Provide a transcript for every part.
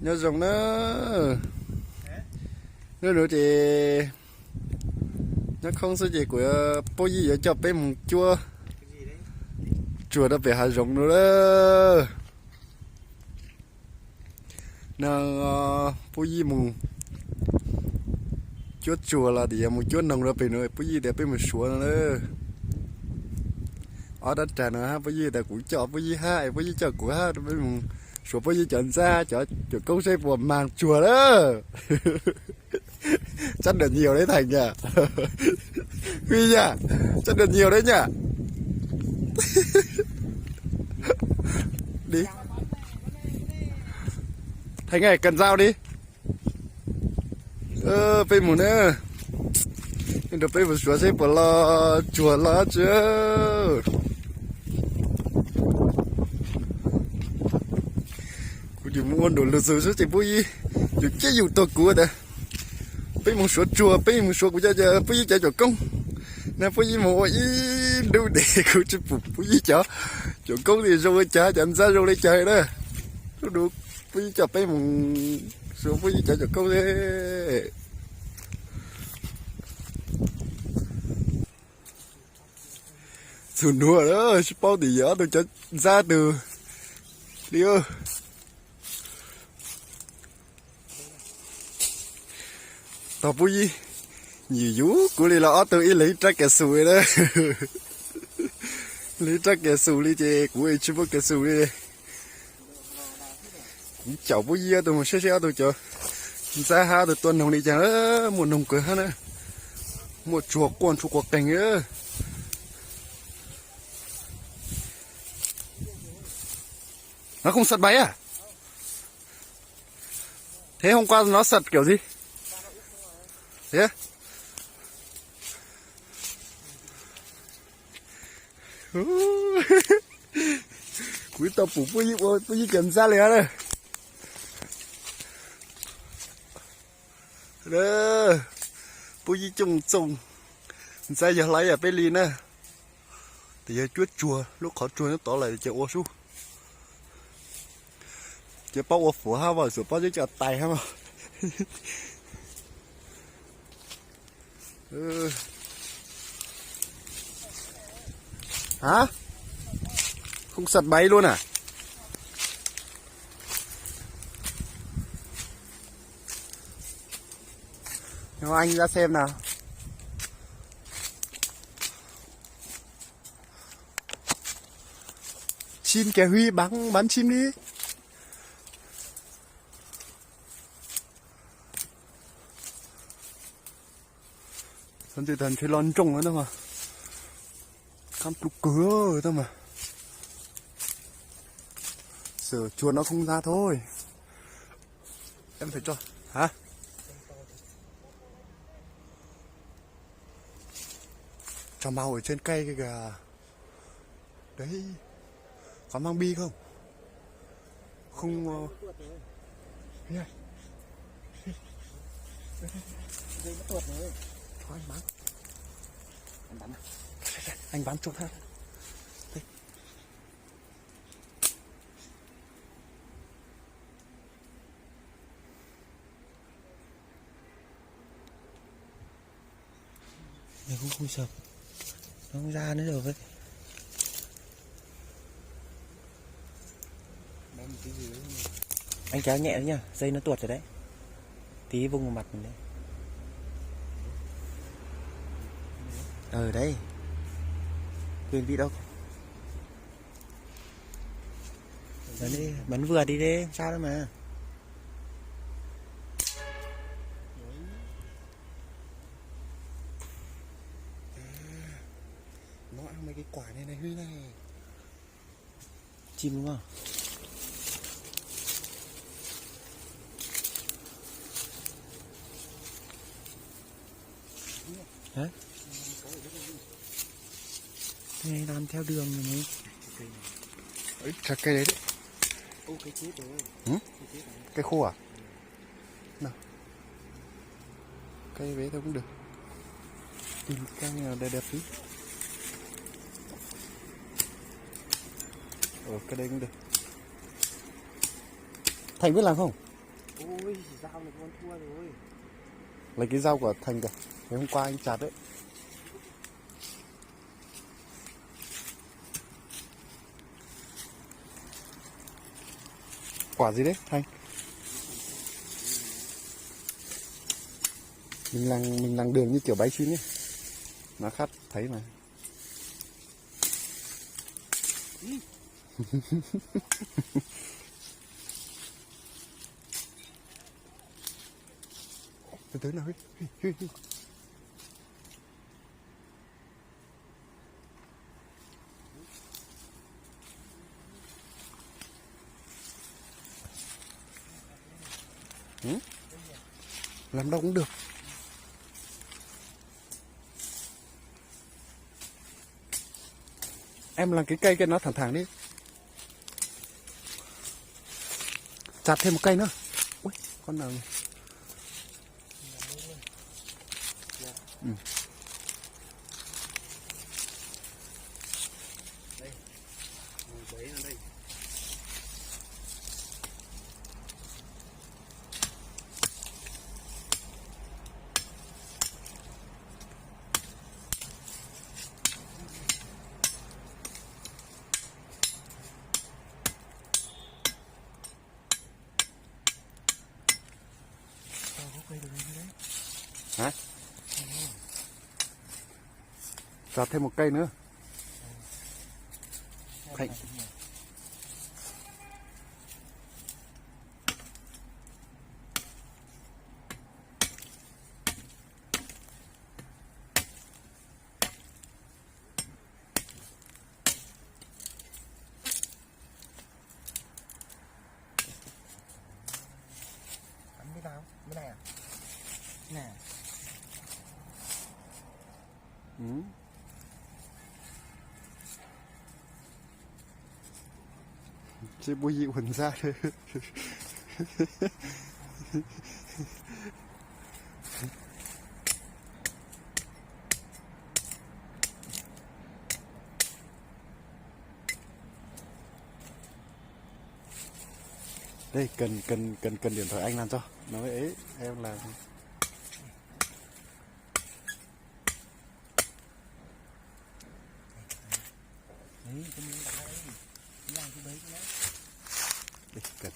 nhớ rồng nó nữa thì nó không số gì của bố gì ở cho bé mùng chua chùa đã về hạ rồng nữa đó nào bố gì mùng chúa chùa là thì một chúa nồng ra về nữa bố gì để bé mình sủa nữa ở đất trà nữa bố gì để cũng cho bố gì hai bố gì cho của hai bé mùng sủa bố gì chọn ra cho công xây buồn màng chùa đó chắc được nhiều đấy Thành nhỉ Huy nhỉ chắc được nhiều đấy nhỉ đi Thành này cần dao đi bây mù nữa nhưng được bây mù xóa xếp bỏ lo chùa lo chứ cũng chỉ muốn đồ lừa dối chỉ bố gì dù chết dù tôi của đấy bây mù xóa chùa bây mù xóa của giờ bây giờ cho công nè bây giờ mù ý đâu để của chụp bây giờ cho công thì rồi trả chẳng ra rồi chơi đó được bây giờ bây mù xóa bây giờ cho công thế sùn đùa đó bao thì giờ tôi cho ra từ đi ơi tao bố gì nhiều vú của đi là tôi ý lấy trái kẹo sùi đó lấy trái kẹo sùi đi chứ của ấy chưa có kẹo sùi đi cũng chậu bố gì tôi một xe tôi chờ ra ha tôi tuần hồng đi chẳng đó một nồng cửa ha nữa một chuột quạt cành nữa nó không sật bấy à thế hôm qua nó sật kiểu gì thế quý tao phủ bố gì cần ra liền đây đó bố gì trồng ra giờ lấy ở bên lì nè thì giờ chuốt chùa lúc khó chùa nó tỏ lại chợ ô su chợ bao ô phủ ha vào sửa bao chợ tài ha mà hả không sật bay luôn à cho anh ra xem nào chim kìa Huy bắn chim đi thân thì thần thấy lon trông nữa thôi mà cam trụ cửa rồi thôi mà sửa chuột nó không ra thôi em phải cho hả cho màu ở trên cây kìa đấy có mang bi không không nha dây nó tuột rồi thôi anh bắn chuột ha đây. Này cũng không sập nó không ra nữa rồi vậy anh kéo nhẹ đấy nha dây nó tuột rồi đấy tí vung vào mặt mình đấy đấy quên đi đâu bắn đi bắn vừa đi đi sao đâu mà nó ăn mấy cái quả này Huy này chim đúng không đấy này làm theo đường này ấy chặt cây đấy ô cái chết rồi cây khô à nào cây bé thôi cũng được tìm cây nào đẹp đẹp tí cái đây cũng được Thành biết làm không Dao này con thua rồi. Lấy cái dao của Thành kìa, ngày hôm qua anh chặt đấy. Quả gì đấy Thành? Mình làng đường như kiểu bái xin ấy, nó khát thấy mà. Từ từ nào. Làm đâu cũng được. Em làm cái cây kia nó thẳng thẳng đi. Chặt thêm một cây nữa. Ui, con nào này? Ừ. Đây. Bấy ở đây. Hả? Chặt thêm một cây nữa. Thành. Cắm cái nào? Cái này à? Nè. Ừ. Chị bùi dị huẩn ra đây. Đây cần điện thoại anh làm cho nó ấy em làm. Đấy, cái miếng đá đấy. Làm cái bấy cái đấy. Đây cần.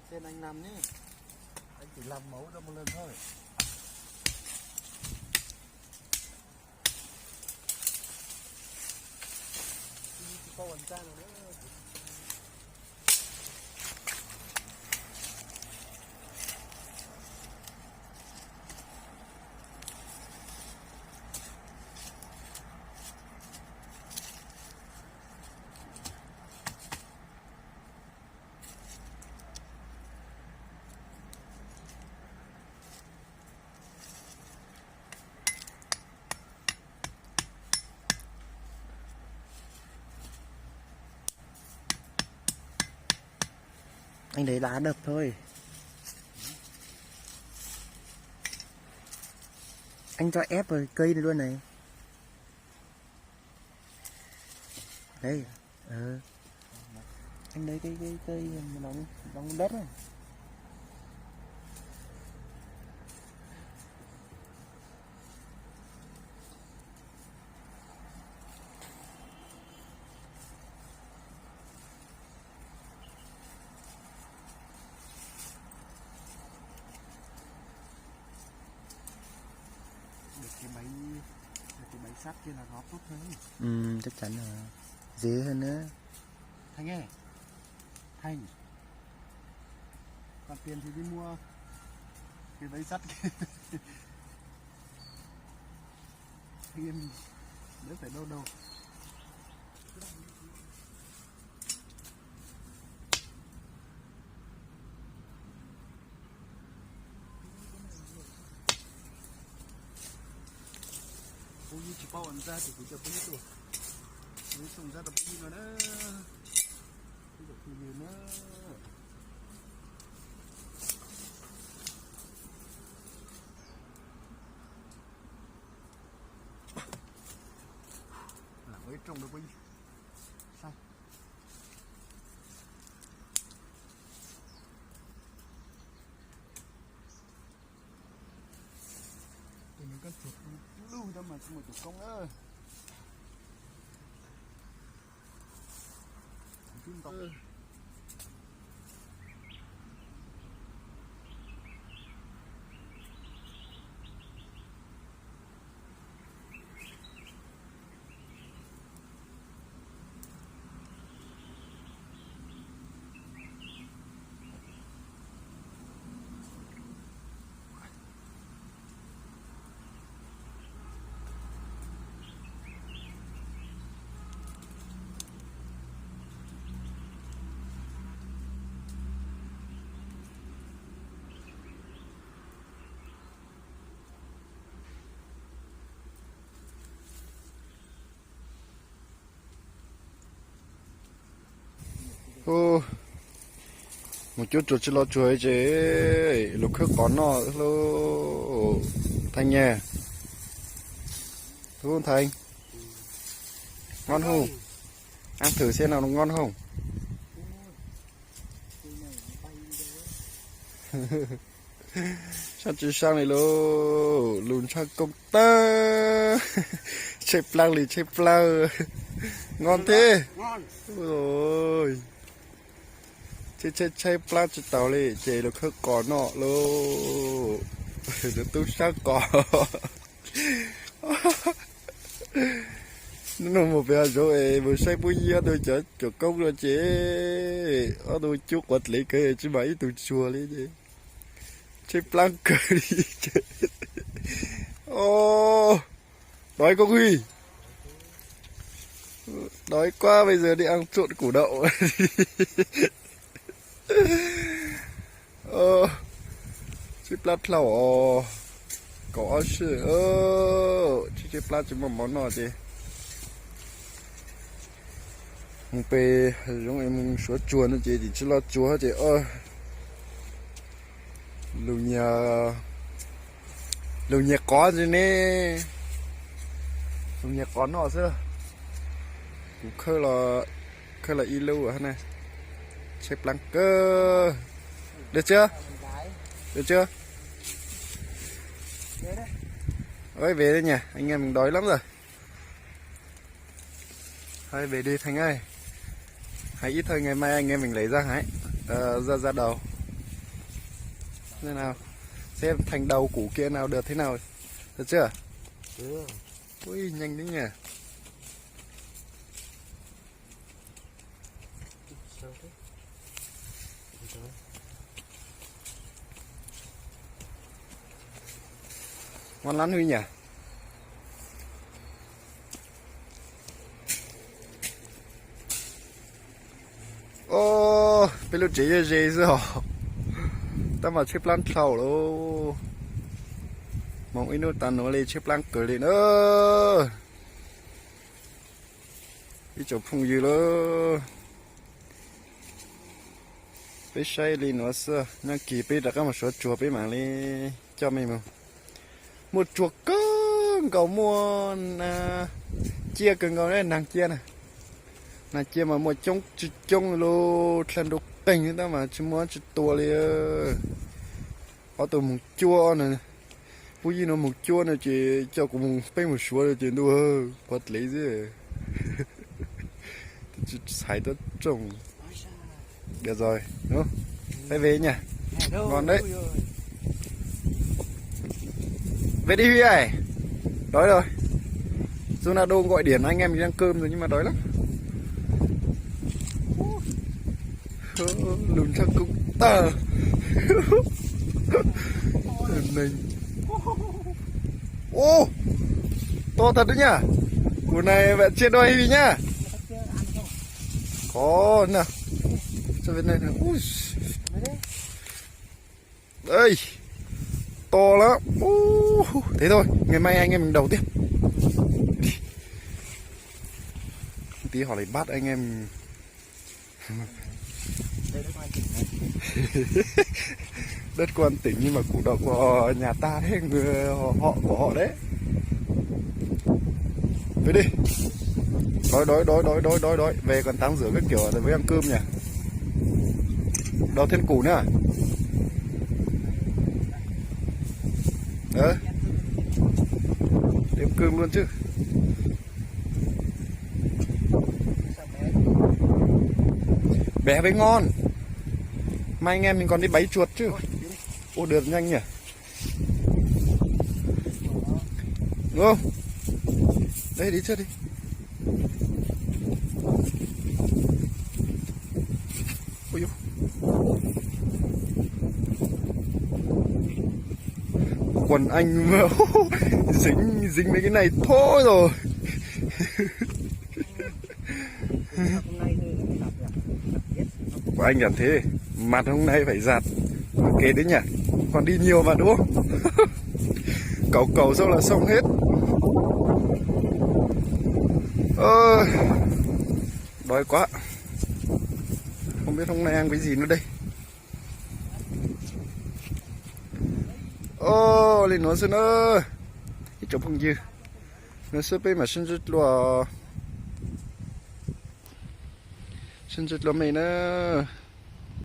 Tên anh làm nhé. Anh chỉ làm mẫu cho một lần thôi. Có còn ra nữa. Anh đấy đá đập thôi. Anh cho ép vào cây này luôn này. Đây. Anh lấy cái cây đóng đất này. Được cái bẫy sắt kia là nó tốt hơn. Chắc chắn là dễ hơn nữa. Thành ơi, Thành, còn tiền thì đi mua cái bẫy sắt kia. Em đỡ phải đâu đâu. Ôi chỉ bao ẩn ra thì cũng được bao nhiêu tuổi. Nếu sống ra là bao nhiêu nữa đó. Cái được nhiều nữa. Là mới trồng được bao nhiêu. Sai. mà một chủ công nữa phim tộc ô một chút chuột chỉ lo chuối chứ lúc khác có nó lô Thành nhà đúng không Thành ngon không ăn thử xem nào nó ngon không sao chỉ sang này lô lùn sang công ta chép lang lì chép lang ngon thế ngon rồi chơi plat cho tao đi chơi được hết cỏ nọ lô được tôi sát cỏ nó một bé rồi vừa say bún gì tôi chở cho công rồi chế ở tôi chút quật lấy cái chứ mấy tôi chua lấy chứ chơi plat cờ đi chơi ô đói có huy đói quá bây giờ đi ăn trộn củ đậu chip lát lẩu có sự chip lát chỉ một món nào chứ mình về giống em số chuồn nó chỉ lo chúa chứ lù nhà có gì nè lù nhà có nó chứ cũng khơi là y lưu ở này chép lăng cơ được chưa được chưa ơi về đây nhỉ anh em mình đói lắm rồi thôi về đi Thành ơi hãy ít thôi ngày mai anh em mình lấy ra hãy ra đầu thế nào xem thành đầu củ kia nào được thế nào được chưa ui nhanh đấy nhỉ ngon lắm Huy nhỉ ô bây giờ chế gì rồi ta mà chép lan thầu đâu mong ít nữa ta nói lên chép lan cười lên nữa đi chụp phùng gì đó bây say lên nữa xưa nhưng kỳ bây đã có một số chùa bây mà lên cho mình mà một chuột cưng cậu mua chia cưng cậu đấy nàng chia này nàng chia mà một trong lô thành đục tình đó mà chỉ muốn chỉ tua đi có tụi một chua này bây giờ nó một chua này chỉ cho cũng phải một số rồi chỉ đua quật lấy chứ chỉ xài tới trồng được rồi đúng không phải về nhỉ ngon đấy về đi Huy ơi đói rồi Ronaldo gọi điện anh em mình ăn cơm rồi nhưng mà đói lắm lùn chắc cũng tờ mình ô to thật đấy nhá củ này bạn chia đôi Huy nhá có nào cho bên này ui đây to lắm thế thôi ngày mai anh em mình đầu tiếp tí họ lại bắt anh em đất quan tỉnh nhưng mà củ đậu của nhà ta đấy người họ của họ đấy về đi đói về còn tắm rửa các kiểu rồi với ăn cơm nhỉ đâu thêm củ nữa Đếm cơm luôn chứ. Bé với ngon. Mai anh em mình còn đi bẫy chuột chứ. Ô được nhanh nhỉ. Đúng không? Đây đi trước đi. Ôi dồi. Quần anh mà dính mấy cái này thôi rồi. Của anh làm thế, mặt hôm nay phải giặt. Ok đấy nhỉ. Còn đi nhiều mà đúng không? Cầu xong là xong hết. Đói quá. Không biết hôm nay ăn cái gì nữa đây. Lên nó xin ơ. Cái chỗ phong dư. Nó sẽ bị mà sinh rất lo mày nữa.